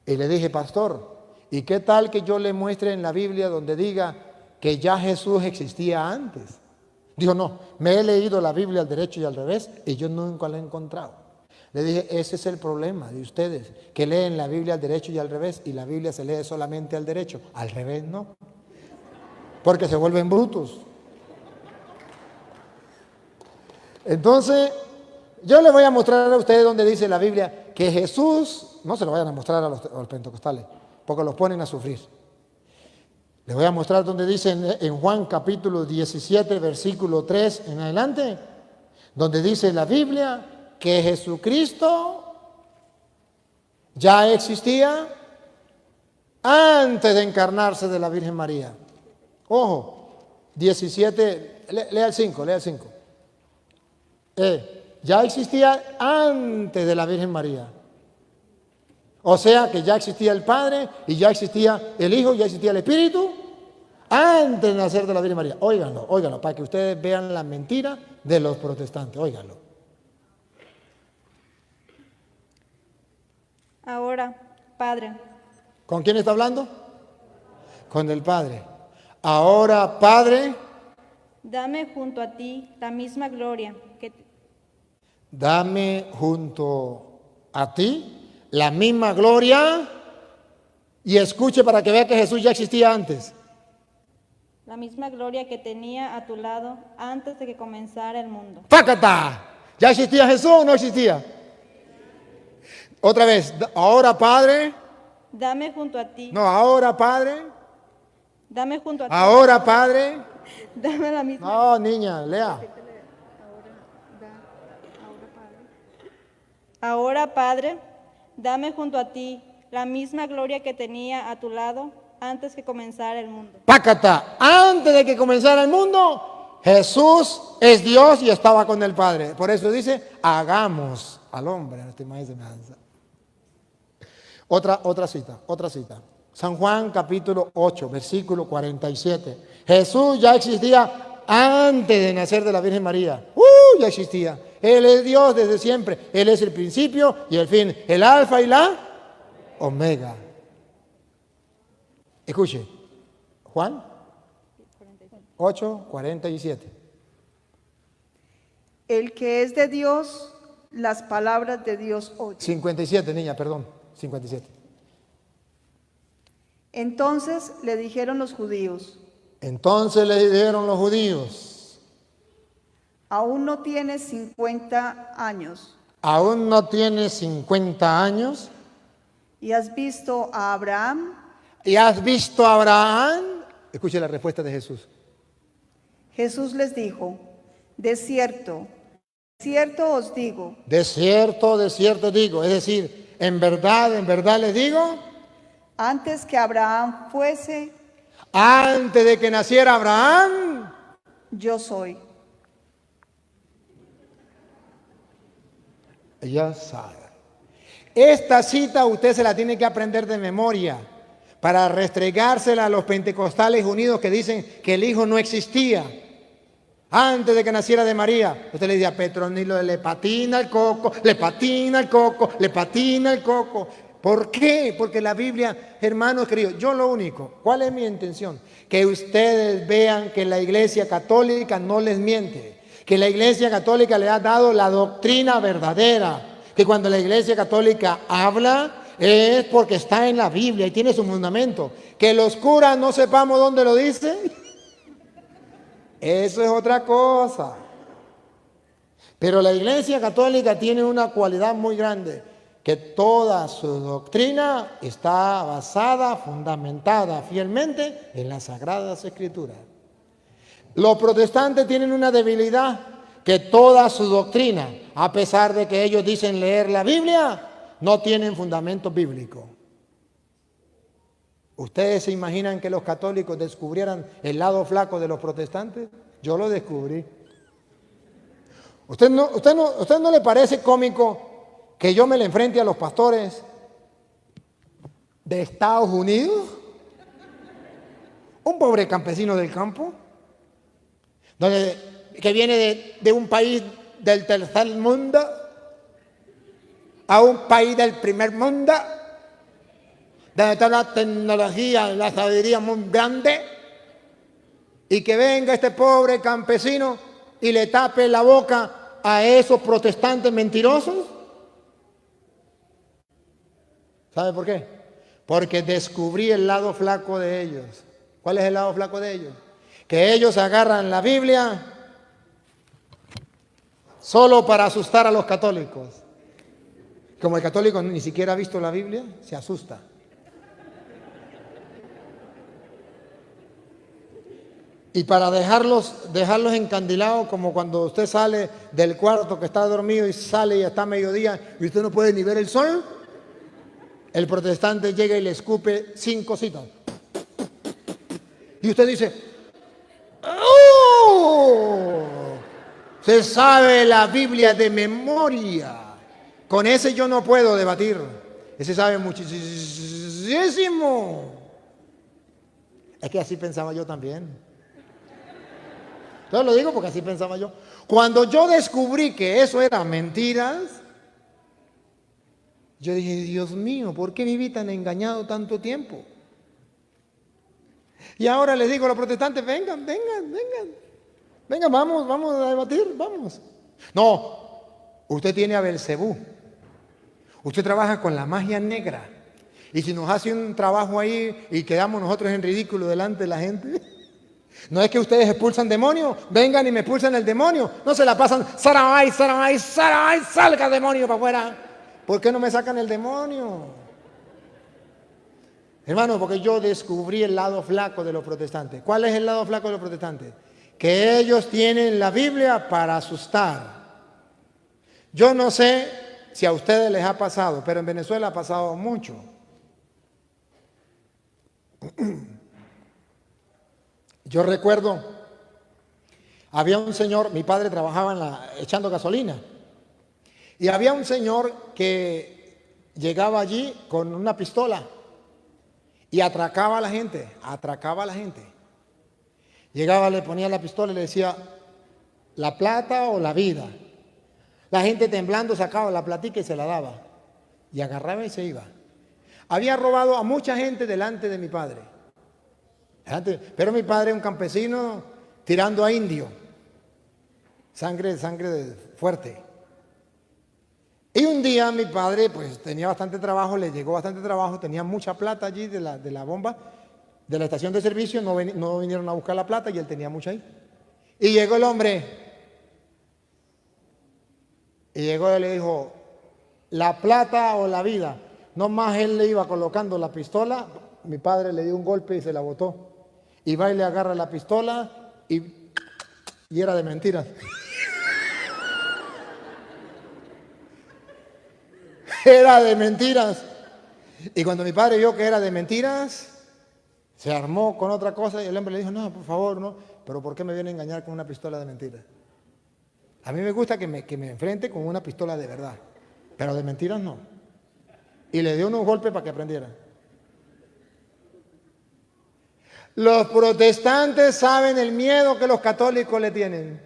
Speaker 1: Y le dije, pastor, ¿y qué tal que yo le muestre en la Biblia donde diga que ya Jesús existía antes? Dijo, no, me he leído la Biblia al derecho y al revés y yo nunca la he encontrado. Le dije, ese es el problema de ustedes, que leen la Biblia al derecho y al revés y la Biblia se lee solamente al derecho, al revés no, porque se vuelven brutos. Entonces, yo les voy a mostrar a ustedes donde dice la Biblia que Jesús, no se lo vayan a mostrar a los pentecostales, porque los ponen a sufrir. Les voy a mostrar donde dice en Juan capítulo 17, versículo 3 en adelante, donde dice la Biblia que Jesucristo ya existía antes de encarnarse de la Virgen María. Ojo, 17, lea el 5, lea el 5. Ya existía antes de la Virgen María. O sea que ya existía el Padre y ya existía el Hijo, ya existía el Espíritu antes de nacer de la Virgen María. Óiganlo, óiganlo, para que ustedes vean la mentira de los protestantes. Óiganlo.
Speaker 3: Ahora, Padre,
Speaker 1: ¿Con quién está hablando? Con el Padre. Ahora, Padre,
Speaker 3: dame junto a ti la misma gloria
Speaker 1: dame junto a ti la misma gloria. Y escuche para que vea que Jesús ya existía antes.
Speaker 3: la misma gloria que tenía a tu lado antes de que comenzara el mundo.
Speaker 1: ¡Pácata! ¿Ya existía Jesús o no existía? Otra vez, ahora Padre.
Speaker 3: Dame junto a ti.
Speaker 1: No, ahora Padre.
Speaker 3: Dame junto a ti.
Speaker 1: Ahora Padre.
Speaker 3: Dame la misma.
Speaker 1: No, niña, lea.
Speaker 3: Ahora, Padre, dame junto a ti la misma gloria que tenía a tu lado antes que comenzara el mundo.
Speaker 1: Pácata, antes de que comenzara el mundo, Jesús es Dios y estaba con el Padre. Por eso dice, hagamos al hombre a nuestra imagen y semejanza. Otra cita. San Juan capítulo 8, versículo 47. Jesús ya existía antes de nacer de la Virgen María. Ya existía. Él es Dios desde siempre. Él es el principio y el fin. El alfa y la omega. Escuche. Juan 8, 47.
Speaker 2: El que es de Dios, las palabras de Dios oye.
Speaker 1: 57, niña, perdón. 57.
Speaker 2: Entonces le dijeron los judíos,
Speaker 1: Entonces le dijeron los judíos,
Speaker 2: aún no tienes 50 años
Speaker 1: ¿aún no tienes 50 años?
Speaker 2: y has visto a Abraham.
Speaker 1: ¿Y has visto a Abraham? Escuche la respuesta de Jesús.
Speaker 2: Jesús les dijo, de cierto os digo,
Speaker 1: De cierto digo. Es decir, en verdad les digo,
Speaker 2: antes que Abraham fuese,
Speaker 1: antes de que naciera Abraham,
Speaker 2: yo soy.
Speaker 1: ya sabe. Esta cita usted se la tiene que aprender de memoria para restregársela a los pentecostales unidos que dicen que el Hijo no existía antes de que naciera de María. Usted le dice a Petronilo, le patina el coco, le patina el coco, le patina el coco. ¿Por qué? Porque la Biblia, hermanos queridos, yo lo único, ¿cuál es mi intención? Que ustedes vean que la Iglesia Católica no les miente, que la Iglesia Católica le ha dado la doctrina verdadera, que cuando la Iglesia Católica habla es porque está en la Biblia y tiene su fundamento. Que los curas no sepamos dónde lo dicen, eso es otra cosa. Pero la Iglesia Católica tiene una cualidad muy grande, que toda su doctrina está basada, fundamentada fielmente en las Sagradas Escrituras. Los protestantes tienen una debilidad, que toda su doctrina, a pesar de que ellos dicen leer la Biblia, no tienen fundamento bíblico. ¿Ustedes se imaginan que los católicos descubrieran el lado flaco de los protestantes? Yo lo descubrí. ¿Usted no le parece cómico que yo me le enfrente a los pastores de Estados Unidos? Un pobre campesino del campo, que viene de un país del tercer mundo a un país del primer mundo, donde está la tecnología, la sabiduría muy grande, y que venga este pobre campesino y le tape la boca a esos protestantes mentirosos? ¿Sabe por qué? Porque descubrí el lado flaco de ellos. ¿Cuál es el lado flaco de ellos? Que ellos agarran la Biblia solo para asustar a los católicos. Como el católico ni siquiera ha visto la Biblia, se asusta. Y para dejarlos encandilados, como cuando usted sale del cuarto que está dormido y sale y está mediodía y usted no puede ni ver el sol, el protestante llega y le escupe 5 cositas. Y usted dice, ¡oh! Se sabe la Biblia de memoria. Con ese yo no puedo debatir. Ese sabe muchísimo. Es que así pensaba yo también. Entonces lo digo porque así pensaba yo. Cuando yo descubrí que eso eran mentiras, yo dije, Dios mío, ¿por qué viví tan engañado tanto tiempo? Y ahora les digo a los protestantes, vengan, vamos a debatir, vamos. No, usted tiene a Belcebú. Usted trabaja con la magia negra. Y si nos hace un trabajo ahí y quedamos nosotros en ridículo delante de la gente, no es que ustedes expulsan demonios, vengan y me expulsan el demonio. No se la pasan, Sarai, salga demonio para afuera. ¿Por qué no me sacan el demonio? Hermano, porque yo descubrí el lado flaco de los protestantes. ¿Cuál es el lado flaco de los protestantes? Que ellos tienen la Biblia para asustar. Yo no sé si a ustedes les ha pasado, pero en Venezuela ha pasado mucho. Yo recuerdo, había un señor, mi padre trabajaba echando gasolina, y había un señor que llegaba allí con una pistola y atracaba a la gente. Llegaba, le ponía la pistola y le decía, ¿la plata o la vida? La gente temblando sacaba la platica y se la daba, y agarraba y se iba. Había robado a mucha gente delante de mi padre. Pero mi padre es un campesino tirando a indio. Sangre fuerte. Y un día mi padre pues tenía bastante trabajo, le llegó bastante trabajo, tenía mucha plata allí de la bomba, de la estación de servicio, no vinieron a buscar la plata y él tenía mucha ahí. Y llegó el hombre, y llegó y le dijo, ¿la plata o la vida? No más él le iba colocando la pistola, mi padre le dio un golpe y se la botó. Y va y le agarra la pistola y era de mentiras. Era de mentiras. Y cuando mi padre vio que era de mentiras, se armó con otra cosa y el hombre le dijo, no, por favor, no. Pero ¿por qué me viene a engañar con una pistola de mentiras? A mí me gusta que me enfrente con una pistola de verdad, pero de mentiras no. Y le dio unos golpes para que aprendiera. Los protestantes saben el miedo que los católicos le tienen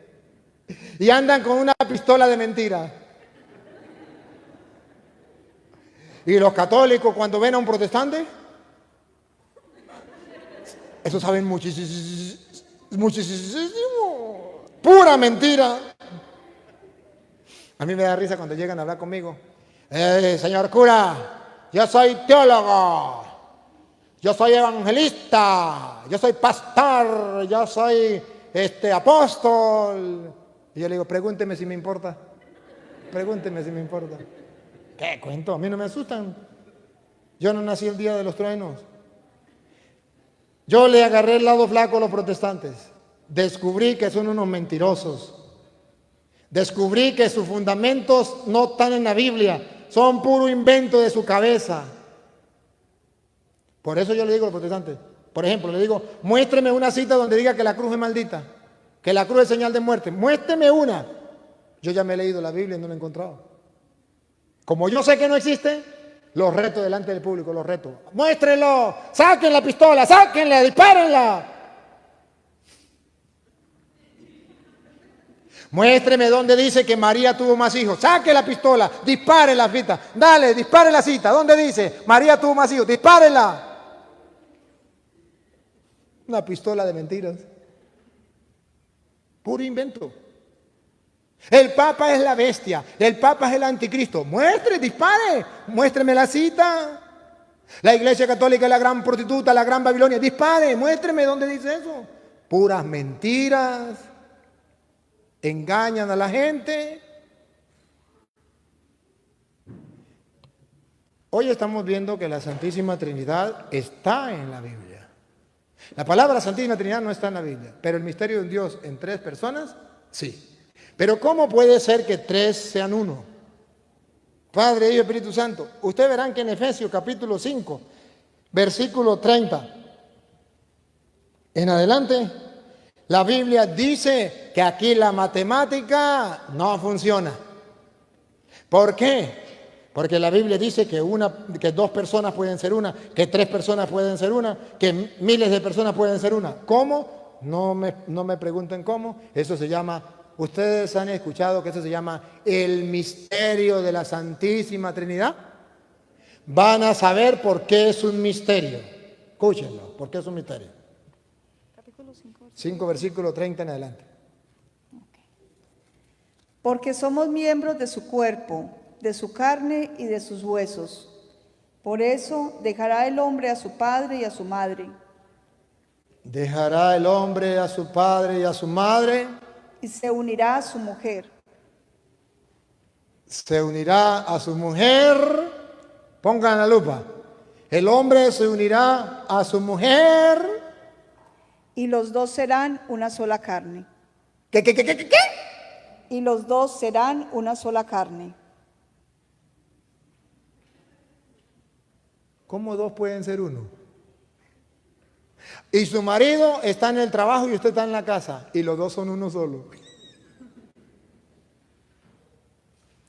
Speaker 1: y andan con una pistola de mentira. Y los católicos cuando ven a un protestante, eso saben muchísimo, pura mentira. A mí me da risa cuando llegan a hablar conmigo. Señor cura, yo soy teólogo. Yo soy evangelista, yo soy pastor, yo soy apóstol. Y yo le digo, pregúnteme si me importa. Pregúnteme si me importa. ¿Qué cuento? A mí no me asustan. Yo no nací el día de los truenos. Yo le agarré el lado flaco a los protestantes. Descubrí que son unos mentirosos. Descubrí que sus fundamentos no están en la Biblia. Son puro invento de su cabeza. Por eso yo le digo a los protestantes, por ejemplo, le digo, muéstreme una cita donde diga que la cruz es maldita, que la cruz es señal de muerte. Muéstreme una. Yo ya me he leído la Biblia y no la he encontrado. Como yo sé que no existe, los reto delante del público, los reto. Muéstrenlo, saquen la pistola, sáquenla, dispárenla. Muéstreme dónde dice que María tuvo más hijos. Saque la pistola, dispare la cita. Dale, dispare la cita. ¿Dónde dice María tuvo más hijos? Dispárela. Una pistola de mentiras. Puro invento. El Papa es la bestia. El Papa es el anticristo. Muestre, dispare. Muéstreme la cita. La Iglesia Católica es la gran prostituta, la gran Babilonia. Dispare, muéstreme dónde dice eso. Puras mentiras. Engañan a la gente. Hoy estamos viendo que la Santísima Trinidad está en la Biblia. La palabra Santísima Trinidad no está en la Biblia, pero el misterio de un Dios en tres personas, sí. Pero ¿cómo puede ser que tres sean uno? Padre, Hijo y Espíritu Santo. Ustedes verán que en Efesios capítulo 5, versículo 30, en adelante, la Biblia dice que aquí la matemática no funciona. ¿Por qué? Porque la Biblia dice que dos personas pueden ser una, que tres personas pueden ser una, que miles de personas pueden ser una. ¿Cómo? No me pregunten cómo. Eso se llama, ustedes han escuchado que eso se llama el misterio de la Santísima Trinidad. Van a saber por qué es un misterio. Escúchenlo, ¿por qué es un misterio?
Speaker 3: Capítulo
Speaker 1: 5, versículo 30 en adelante.
Speaker 2: Porque somos miembros de su cuerpo, de su carne y de sus huesos. Por eso dejará el hombre a su padre y a su madre.
Speaker 1: Dejará el hombre a su padre y a su madre.
Speaker 2: Y se unirá a su mujer.
Speaker 1: Se unirá a su mujer. Pongan la lupa. El hombre se unirá a su mujer.
Speaker 2: Y los dos serán una sola carne.
Speaker 1: ¿Qué?
Speaker 2: Y los dos serán una sola carne.
Speaker 1: ¿Cómo dos pueden ser uno? Y su marido está en el trabajo y usted está en la casa. Y los dos son uno solo.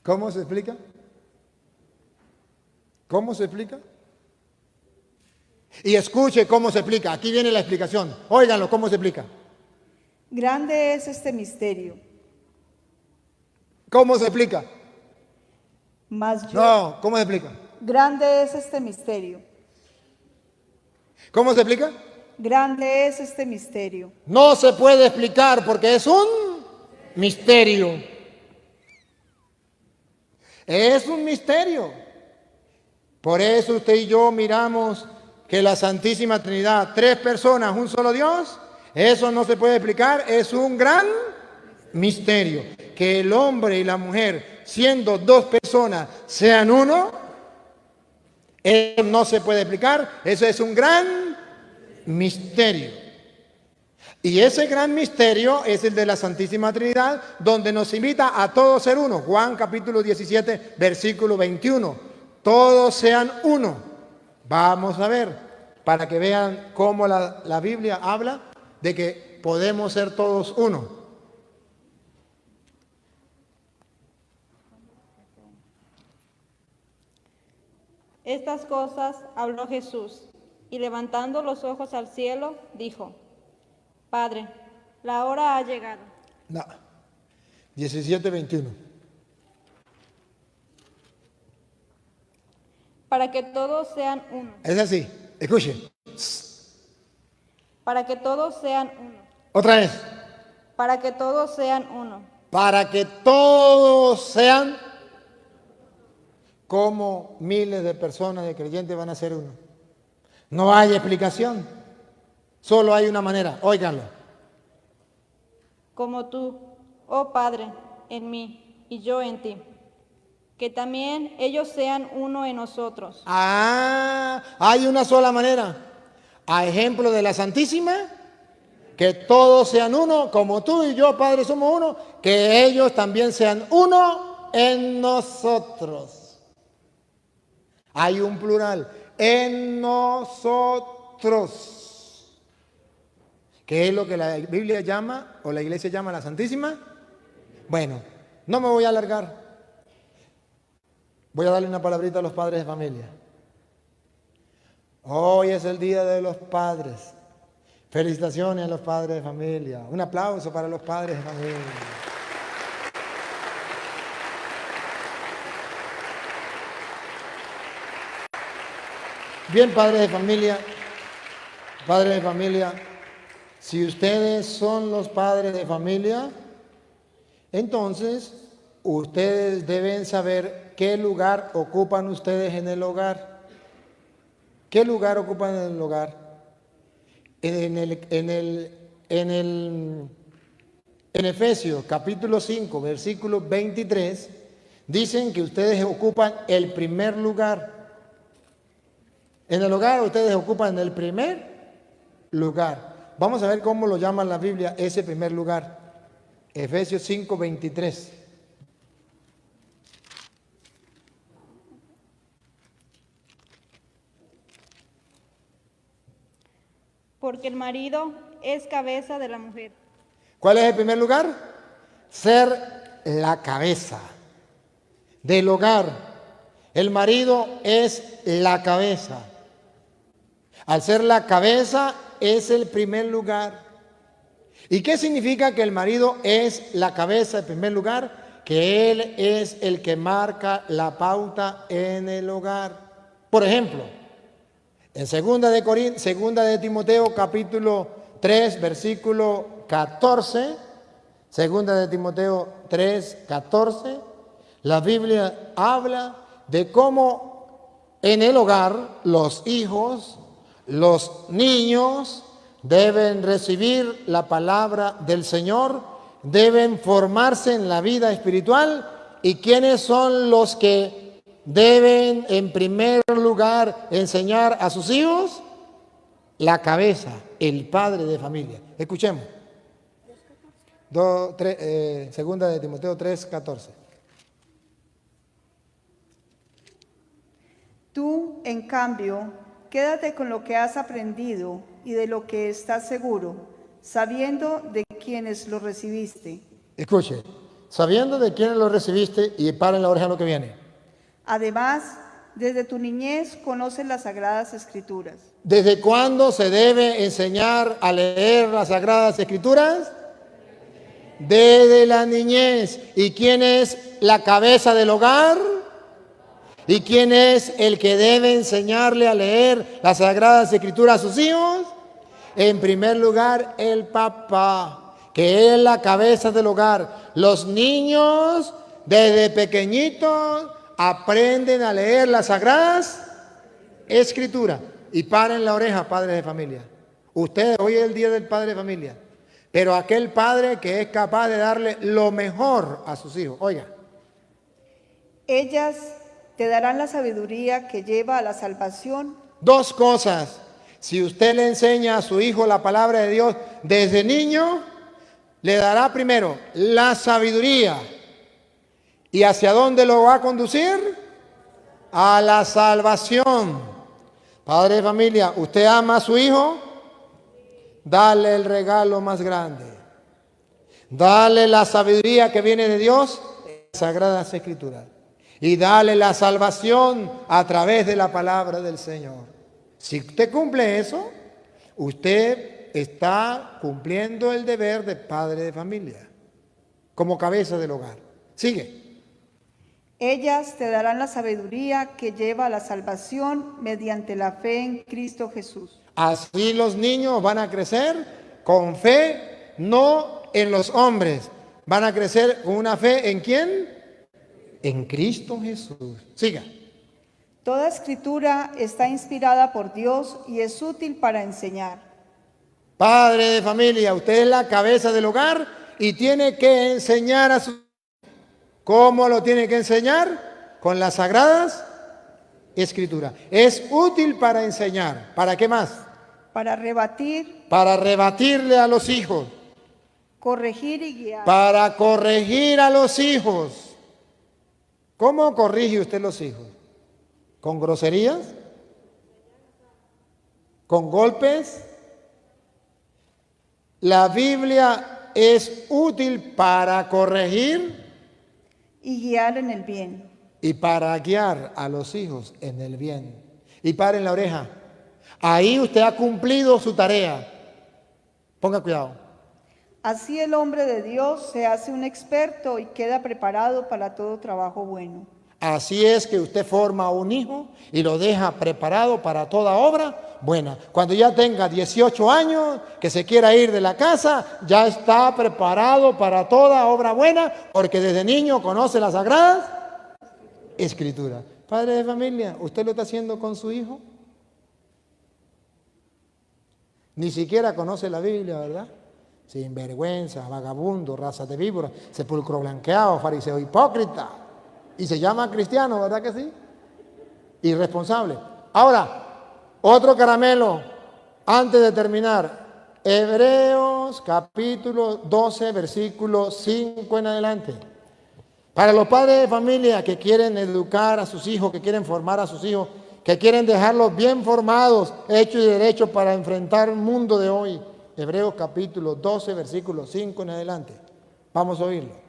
Speaker 1: ¿Cómo se explica? ¿Cómo se explica? Y escuche cómo se explica. Aquí viene la explicación. Óiganlo, ¿cómo se explica?
Speaker 2: Grande es este misterio.
Speaker 1: ¿Cómo se explica?
Speaker 2: Mas yo,
Speaker 1: No, ¿cómo se explica?
Speaker 2: grande es este misterio.
Speaker 1: ¿Cómo se explica?
Speaker 2: Grande es este misterio.
Speaker 1: No se puede explicar porque es un misterio. Es un misterio. Por eso usted y yo miramos que la Santísima Trinidad, tres personas, un solo Dios, eso no se puede explicar, es un gran misterio. Que el hombre y la mujer, siendo dos personas, sean uno, eso no se puede explicar, eso es un gran misterio. Y ese gran misterio es el de la Santísima Trinidad, donde nos invita a todos ser uno. Juan capítulo 17, versículo 21. Todos sean uno. Vamos a ver, para que vean cómo la Biblia habla de que podemos ser todos uno.
Speaker 3: Estas cosas habló Jesús, y levantando los ojos al cielo, dijo: Padre, la hora ha llegado.
Speaker 1: No. 17, 21.
Speaker 3: Para que todos sean uno.
Speaker 1: Es así. Escuche.
Speaker 3: Para que todos sean uno.
Speaker 1: Otra vez.
Speaker 3: Para que todos sean uno.
Speaker 1: Para que todos sean como miles de personas, de creyentes, van a ser uno. No hay explicación. Solo hay una manera. Óiganlo.
Speaker 3: Como tú, oh Padre, en mí y yo en ti. Que también ellos sean uno en nosotros.
Speaker 1: Hay una sola manera. A ejemplo de la Santísima, que todos sean uno, como tú y yo, Padre, somos uno, que ellos también sean uno en nosotros. Hay un plural, en nosotros. ¿Qué es lo que la Biblia llama, o la Iglesia llama la Santísima? Bueno, no me voy a alargar. Voy a darle una palabrita a los padres de familia. Hoy es el Día de los Padres. Felicitaciones a los padres de familia. Un aplauso para los padres de familia. Bien, padres de familia, si ustedes son los padres de familia, entonces ustedes deben saber qué lugar ocupan ustedes en el hogar. ¿Qué lugar ocupan en el hogar? En Efesios capítulo 5, versículo 23, dicen que ustedes ocupan el primer lugar. En el hogar ustedes ocupan el primer lugar. Vamos a ver cómo lo llama la Biblia ese primer lugar. Efesios 5, 23.
Speaker 3: Porque el marido es cabeza de la mujer.
Speaker 1: ¿Cuál es el primer lugar? Ser la cabeza del hogar. El marido es la cabeza. Al ser la cabeza es el primer lugar. ¿Y qué significa que el marido es la cabeza en primer lugar? Que él es el que marca la pauta en el hogar. Por ejemplo, en segunda de Timoteo capítulo 3 versículo 14, segunda de Timoteo 3, 14, la Biblia habla de cómo en el hogar los hijos, los niños deben recibir la palabra del Señor, deben formarse en la vida espiritual. ¿Y quiénes son los que deben en primer lugar enseñar a sus hijos? La cabeza, el padre de familia. Escuchemos. Segunda de Timoteo 3, 14.
Speaker 2: Tú, en cambio, quédate con lo que has aprendido y de lo que estás seguro, sabiendo de quiénes lo recibiste.
Speaker 1: Escuche, sabiendo de quiénes lo recibiste, y paren la oreja a lo que viene.
Speaker 2: Además, desde tu niñez conoces las Sagradas Escrituras.
Speaker 1: ¿Desde cuándo se debe enseñar a leer las Sagradas Escrituras? Desde la niñez. ¿Y quién es la cabeza del hogar? ¿Y quién es el que debe enseñarle a leer las Sagradas Escrituras a sus hijos? En primer lugar, el papá, que es la cabeza del hogar. Los niños, desde pequeñitos, aprenden a leer las Sagradas Escrituras. Y paren la oreja, padres de familia. Ustedes, hoy es el día del padre de familia. Pero aquel padre que es capaz de darle lo mejor a sus hijos. Oiga.
Speaker 2: Ellas te darán la sabiduría que lleva a la salvación.
Speaker 1: Dos cosas. Si usted le enseña a su hijo la palabra de Dios desde niño, le dará primero la sabiduría. ¿Y hacia dónde lo va a conducir? A la salvación. Padre de familia, ¿usted ama a su hijo? Dale el regalo más grande. Dale la sabiduría que viene de Dios, las Sagradas Escrituras. Y dale la salvación a través de la palabra del Señor. Si usted cumple eso, usted está cumpliendo el deber de padre de familia, como cabeza del hogar. Sigue.
Speaker 2: Ellas te darán la sabiduría que lleva a la salvación mediante la fe en Cristo Jesús.
Speaker 1: Así los niños van a crecer con fe, no en los hombres. Van a crecer con una fe ¿en quién? En Cristo Jesús. Siga.
Speaker 2: Toda escritura está inspirada por Dios y es útil para enseñar.
Speaker 1: Padre de familia, usted es la cabeza del hogar y tiene que enseñar a su... ¿Cómo lo tiene que enseñar? Con las Sagradas Escrituras. Es útil para enseñar. ¿Para qué más?
Speaker 2: Para rebatir.
Speaker 1: Para rebatirle a los hijos.
Speaker 2: Corregir y guiar.
Speaker 1: Para corregir a los hijos. ¿Cómo corrige usted los hijos? ¿Con groserías? ¿Con golpes? La Biblia es útil para corregir
Speaker 2: y guiar en el bien.
Speaker 1: Y para guiar a los hijos en el bien. Y paren la oreja. Ahí usted ha cumplido su tarea. Ponga cuidado.
Speaker 2: Así el hombre de Dios se hace un experto y queda preparado para todo trabajo bueno.
Speaker 1: Así es que usted forma a un hijo y lo deja preparado para toda obra buena. Cuando ya tenga 18 años, que se quiera ir de la casa, ya está preparado para toda obra buena, porque desde niño conoce las Sagradas Escrituras. Padre de familia, ¿usted lo está haciendo con su hijo? Ni siquiera conoce la Biblia, ¿verdad? Sinvergüenza, vagabundo, raza de víbora, sepulcro blanqueado, fariseo hipócrita. Y se llama cristiano, ¿verdad que sí? Irresponsable. Ahora, otro caramelo, antes de terminar. Hebreos capítulo 12, versículo 5 en adelante. Para los padres de familia que quieren educar a sus hijos, que quieren formar a sus hijos, que quieren dejarlos bien formados, hechos y derechos para enfrentar el mundo de hoy. Hebreos capítulo 12, versículo 5 en adelante. Vamos a oírlo.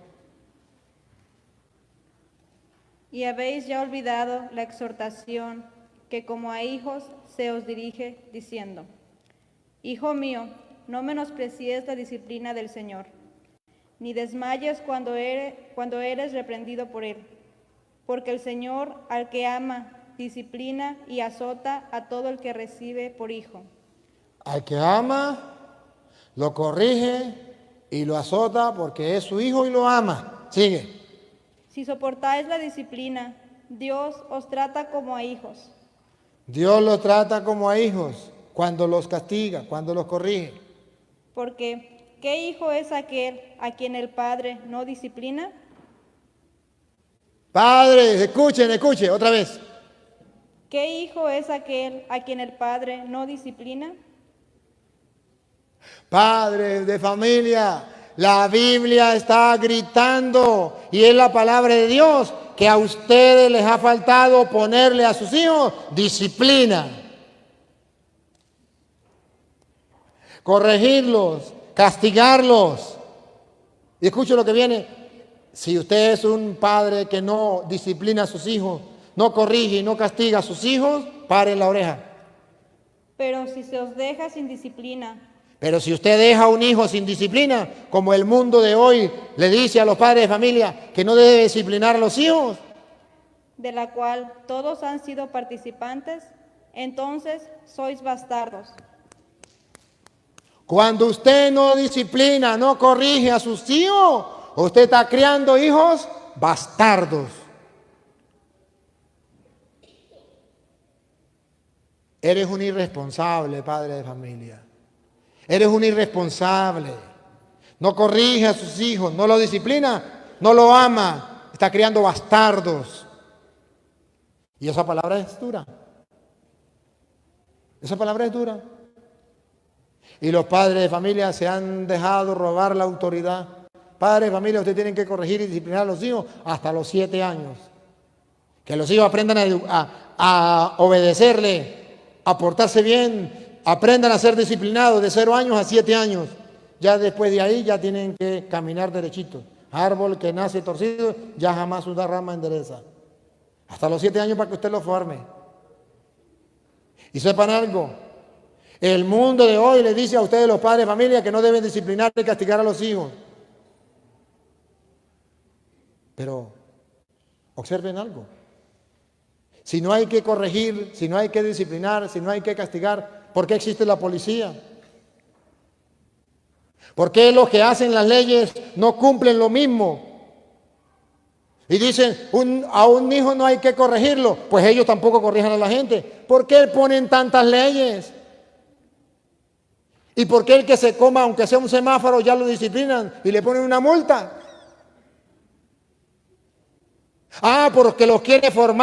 Speaker 3: Y habéis ya olvidado la exhortación que como a hijos se os dirige, diciendo: Hijo mío, no menosprecies la disciplina del Señor, ni desmayes cuando eres reprendido por Él. Porque el Señor al que ama, disciplina y azota a todo el que recibe por hijo.
Speaker 1: Al que ama, lo corrige y lo azota porque es su hijo y lo ama. Sigue.
Speaker 3: Si soportáis la disciplina, Dios os trata como a hijos.
Speaker 1: Dios los trata como a hijos cuando los castiga, cuando los corrige.
Speaker 3: Porque, ¿qué hijo es aquel a quien el Padre no disciplina?
Speaker 1: Padres, escuchen, otra vez.
Speaker 3: ¿Qué hijo es aquel a quien el Padre no disciplina?
Speaker 1: Padres de familia, la Biblia está gritando y es la palabra de Dios que a ustedes les ha faltado ponerle a sus hijos disciplina. Corregirlos, castigarlos. Y escuchen lo que viene. Si usted es un padre que no disciplina a sus hijos, no corrige y no castiga a sus hijos, paren la oreja.
Speaker 3: Pero si se os deja sin disciplina,
Speaker 1: Pero si usted deja a un hijo sin disciplina, como el mundo de hoy le dice a los padres de familia que no debe disciplinar a los hijos,
Speaker 3: de la cual todos han sido participantes, entonces sois bastardos.
Speaker 1: cuando usted no disciplina, no corrige a sus hijos, usted está criando hijos bastardos. Eres un irresponsable, padre de familia. Eres un irresponsable. No corrige a sus hijos, no lo disciplina, no lo ama. Está criando bastardos. Y esa palabra es dura. Esa palabra es dura. Y los padres de familia se han dejado robar la autoridad. Padres de familia, ustedes tienen que corregir y disciplinar a los hijos hasta los 7 años. Que los hijos aprendan a obedecerle, a portarse bien, aprendan a ser disciplinados de 0 años a 7 años. Ya después de ahí ya tienen que caminar derechito. Árbol que nace torcido, ya jamás una rama endereza. Hasta los 7 años para que usted lo forme. Y sepan algo, el mundo de hoy le dice a ustedes los padres de familia que no deben disciplinar y castigar a los hijos. Pero observen algo. Si no hay que corregir, si no hay que disciplinar, si no hay que castigar, ¿por qué existe la policía? ¿Por qué los que hacen las leyes no cumplen lo mismo? Y dicen, a un hijo no hay que corregirlo, pues ellos tampoco corrijan a la gente. ¿Por qué ponen tantas leyes? ¿Y por qué el que se coma, aunque sea un semáforo, ya lo disciplinan y le ponen una multa? Ah, porque los quiere formar.